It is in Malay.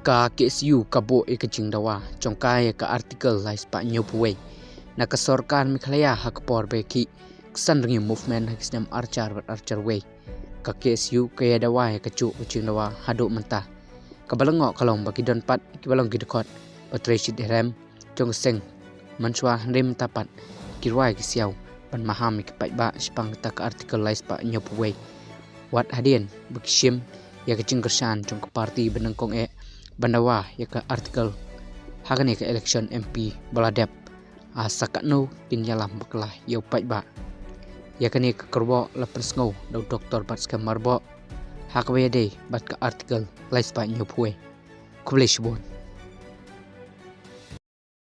ka KSU kabo ikajing dawa congkai ka artikel lais pa nyopuwe na kasorkan mikhlaya hakpor beki kesanringi movement hakisnam archar way ka KSU kaya dawa ya kacu kucing dawa haduk mentah kabalengok kalong bagi don pat kibalong gidekot patreshid rem jongseng manswa rem tapat kirwai kisiau pan maham kipai ba spang tak artikel lais pa nyopuwe wat hadien bekishim ya kacing kersan jong parti benengkong bandawa ya ke artikel hagane ke election MP baladep sakatno tinyalam beklah ya upai ba ya kane ke kerbo lepres ngau do doktor batska marbo hakwe de bat ke artikel lais pa nyopwe kubleshbon